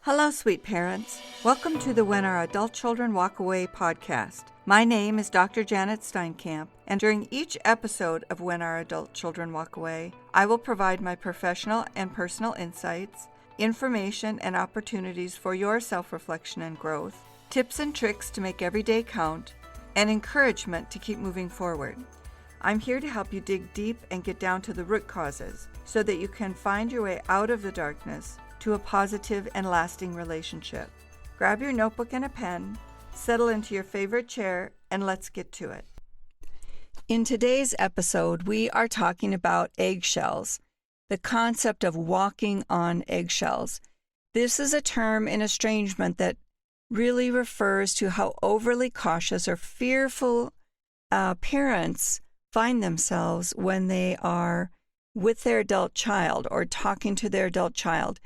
Hello, sweet parents. Welcome to the When Our Adult Children Walk Away podcast. My name is Dr. Janet Steinkamp, and during each episode of When Our Adult Children Walk Away, I will provide my professional and personal insights, information and opportunities for your self-reflection and growth, tips and tricks to make every day count, and encouragement to keep moving forward. I'm here to help you dig deep and get down to the root causes so that you can find your way out of the darkness to a positive and lasting relationship. Grab your notebook and a pen, settle into your favorite chair, and let's get to it. In today's episode, we are talking about eggshells, the concept of walking on eggshells. This is a term in estrangement that really refers to how overly cautious or fearful parents find themselves when they are with their adult child or talking to their adult child.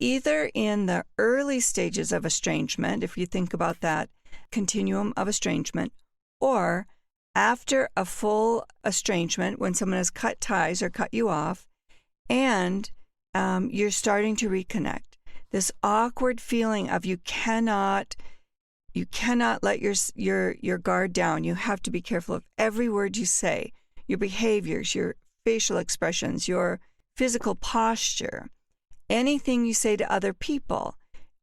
Either in the early stages of estrangement, if you think about that continuum of estrangement, or after a full estrangement when someone has cut ties or cut you off, and you're starting to reconnect. This awkward feeling of you cannot let your guard down. You have to be careful of every word you say, your behaviors, your facial expressions, your physical posture. Anything you say to other people,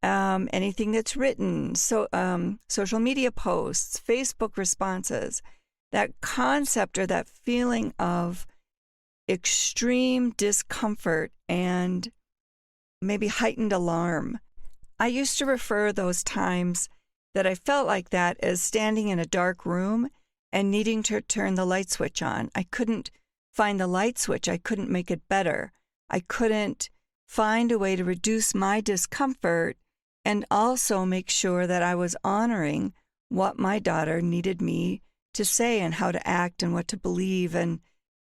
anything that's written, social media posts, Facebook responses, that concept or that feeling of extreme discomfort and maybe heightened alarm. I used to refer those times that I felt like that as standing in a dark room and needing to turn the light switch on. I couldn't find the light switch. I couldn't make it better. I couldn't find a way to reduce my discomfort and also make sure that I was honoring what my daughter needed me to say and how to act and what to believe and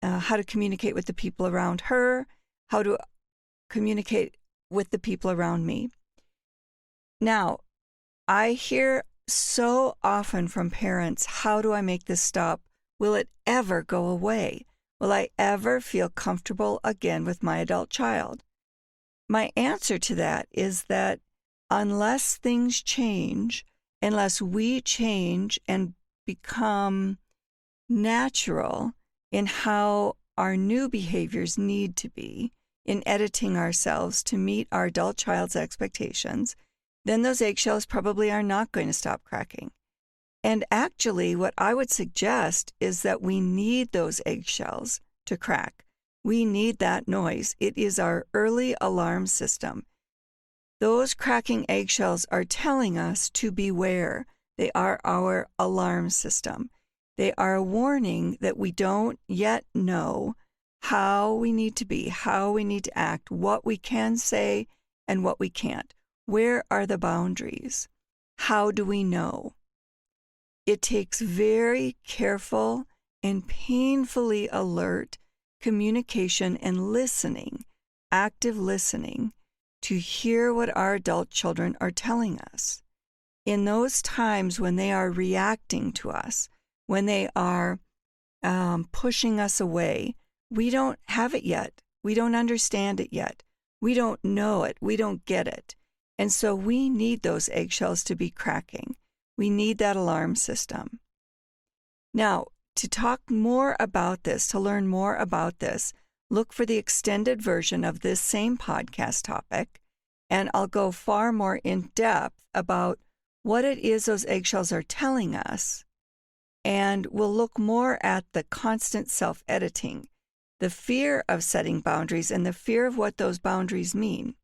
how to communicate with the people around her, how to communicate with the people around me. Now, I hear so often from parents, how do I make this stop? Will it ever go away? Will I ever feel comfortable again with my adult child? My answer to that is that unless things change, unless we change and become natural in how our new behaviors need to be in editing ourselves to meet our adult child's expectations, then those eggshells probably are not going to stop cracking. And actually, what I would suggest is that we need those eggshells to crack. We need that noise. It is our early alarm system. Those cracking eggshells are telling us to beware. They are our alarm system. They are a warning that we don't yet know how we need to be, how we need to act, what we can say and what we can't. Where are the boundaries? How do we know? It takes very careful and painfully alert communication and listening, active listening, to hear what our adult children are telling us. In those times when they are reacting to us, when they are pushing us away, we don't have it yet. We don't understand it yet. We don't know it. We don't get it. And so we need those eggshells to be cracking. We need that alarm system. Now, to talk more about this, to learn more about this, look for the extended version of this same podcast topic, and I'll go far more in depth about what it is those eggshells are telling us, and we'll look more at the constant self-editing, the fear of setting boundaries, and the fear of what those boundaries mean.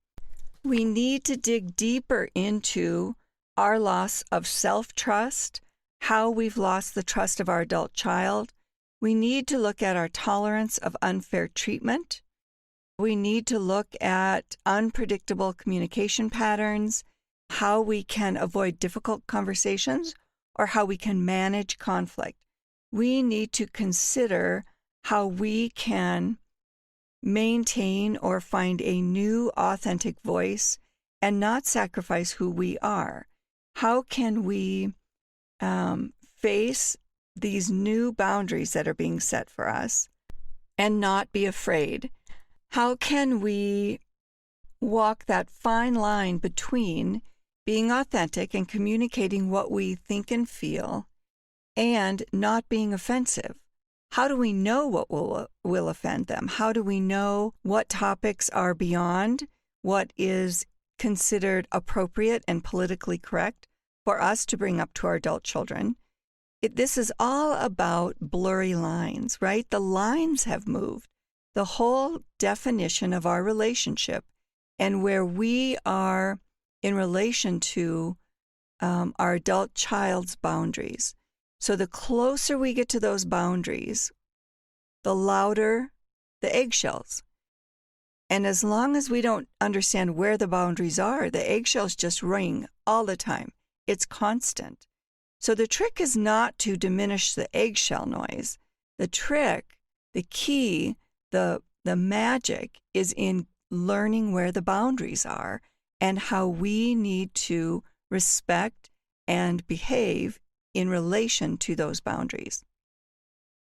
We need to dig deeper into our loss of self-trust, how we've lost the trust of our adult child. We need to look at our tolerance of unfair treatment. We need to look at unpredictable communication patterns, how we can avoid difficult conversations, or how we can manage conflict. We need to consider how we can maintain or find a new authentic voice and not sacrifice who we are. How can we face these new boundaries that are being set for us and not be afraid? How can we walk that fine line between being authentic and communicating what we think and feel and not being offensive. How do we know what will offend them? How do we know what topics are beyond what is considered appropriate and politically correct for us to bring up to our adult children? This is all about blurry lines, right? The lines have moved. The whole definition of our relationship and where we are in relation to our adult child's boundaries. So the closer we get to those boundaries, the louder the eggshells. And as long as we don't understand where the boundaries are, the eggshells just ring all the time. It's constant. So the trick is not to diminish the eggshell noise. The trick, the key, the magic is in learning where the boundaries are and how we need to respect and behave in relation to those boundaries.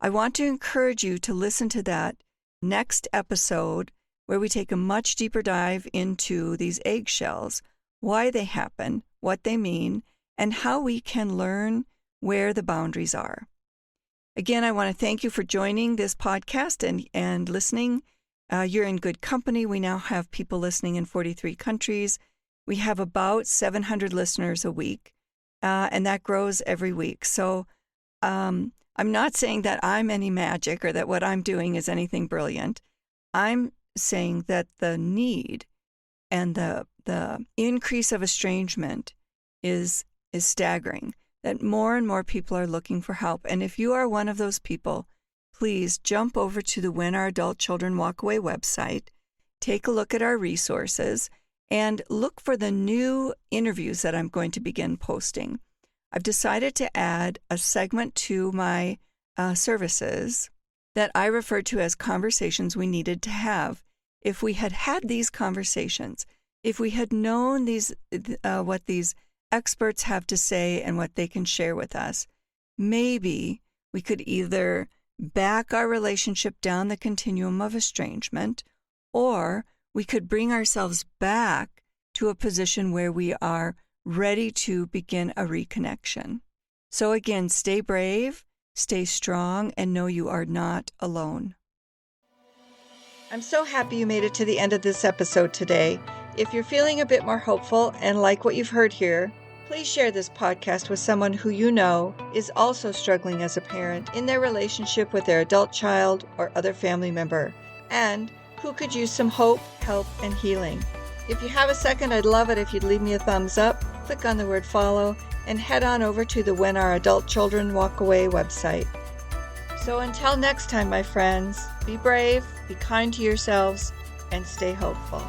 I want to encourage you to listen to that next episode where we take a much deeper dive into these eggshells, why they happen, what they mean, and how we can learn where the boundaries are. Again, I want to thank you for joining this podcast and listening. You're in good company. We now have people listening in 43 countries. We have about 700 listeners a week, and that grows every week. So I'm not saying that I'm any magic or that what I'm doing is anything brilliant. I'm saying that the need and the increase of estrangement is staggering, that more and more people are looking for help. And if you are one of those people, please jump over to the When Our Adult Children Walk Away website, take a look at our resources, and look for the new interviews that I'm going to begin posting. I've decided to add a segment to my services that I refer to as conversations we needed to have. If we had had these conversations, if we had known what these experts have to say and what they can share with us, maybe we could either back our relationship down the continuum of estrangement, or we could bring ourselves back to a position where we are ready to begin a reconnection. So again, stay brave, stay strong, and know you are not alone. I'm so happy you made it to the end of this episode today. If you're feeling a bit more hopeful and like what you've heard here, please share this podcast with someone who you know is also struggling as a parent in their relationship with their adult child or other family member, and who could use some hope, help, and healing. If you have a second, I'd love it if you'd leave me a thumbs up, click on the word follow, and head on over to the When Our Adult Children Walk Away website. So until next time, my friends, be brave, be kind to yourselves, and stay hopeful.